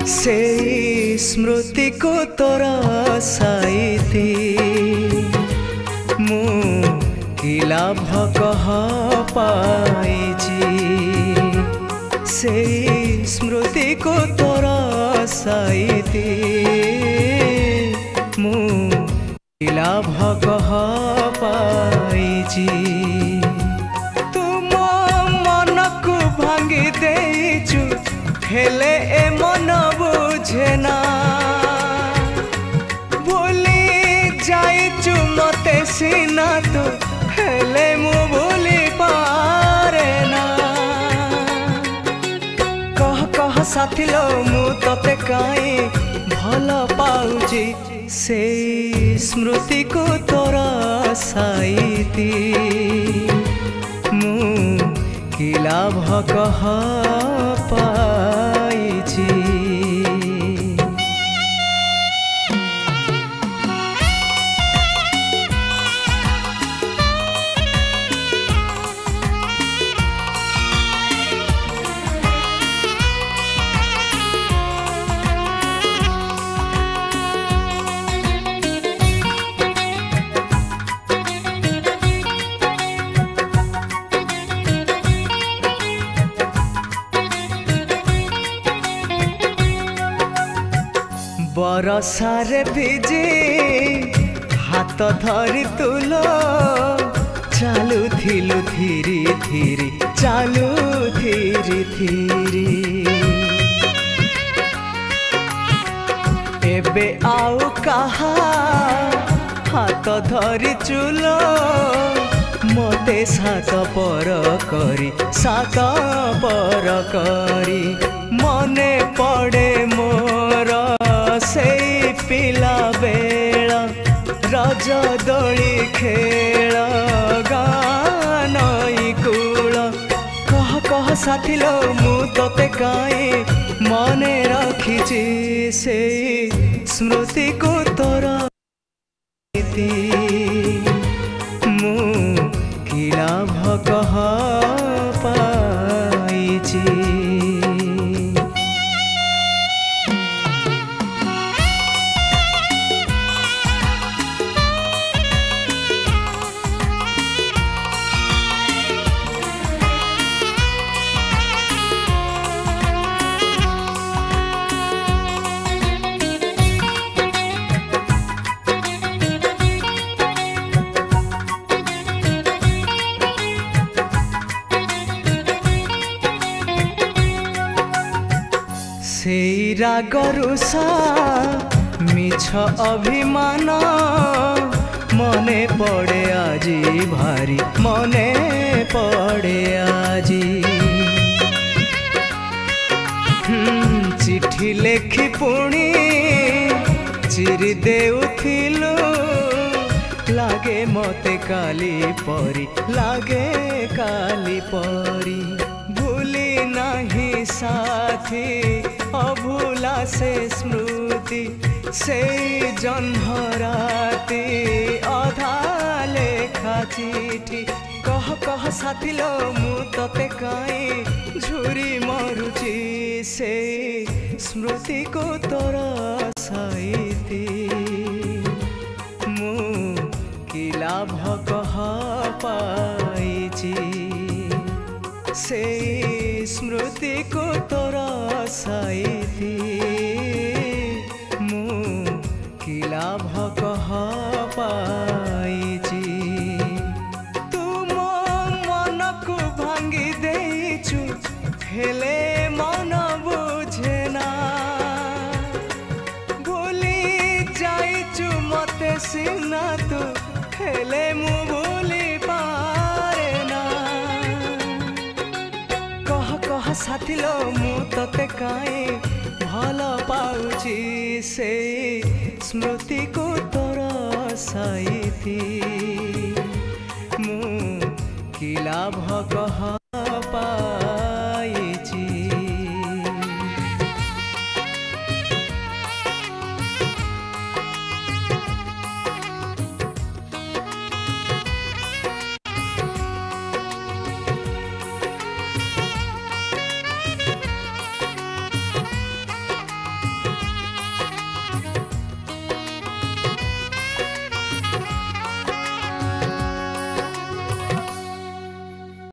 से स्मृति को तोरा साइती मु कि लाभ कह पाइछि से स्मृति को तोरा साइती मु कि लाभ कह पाइछि तुम मन को भांगी देचु हेले ए मन बुझेना भूली जाइचु मते सीना तू हेले मु भूली पारे ना कह कह साथी लो मु तते काई भल पाउची से स्मृति को तोरा साइती मु कि लाभ कह पाइछि बरसारे भिजे हाथ धरी तुलो चालू थिलु धीरे धीरे चालू धीरे धीरे एबे आउ कहा हाथ धरी चुलो मते सात पर करी मने पड़े मोर से पिला बेला रज दोली खेल गानई कूल कह कह साथी लो मु तोते काई मने रखिछि से स्मृति को तोरा मु कि लाभ कह पाइछि सेई राग रुषा मिछ अभिमान मने पड़े आजी भारी मने पड़े आजी चिठी लेखी पुणी चिरी देउथिलु लागे मते काली परी लागे काली परी भूली नाही साथी अभूला से स्मृति से जन्हराती अधा लेखा चिठी कह कह साथी लो मु तते काई झुरी मरुची से स्मृति को तोरा साइती मु कि लाभ कह पाइछि से स्मृति को तोरा साइती मु कि लाभ कह पाइछि तुम मन को भांगी देचु हेले मन बुझेना भूली जाइचु मते सीना तू हेले मु भूली पारे ना कह कह साथी लो मु तते काई भल पाउछि से स्मृति को तोरा साइती मु कि लाभ कह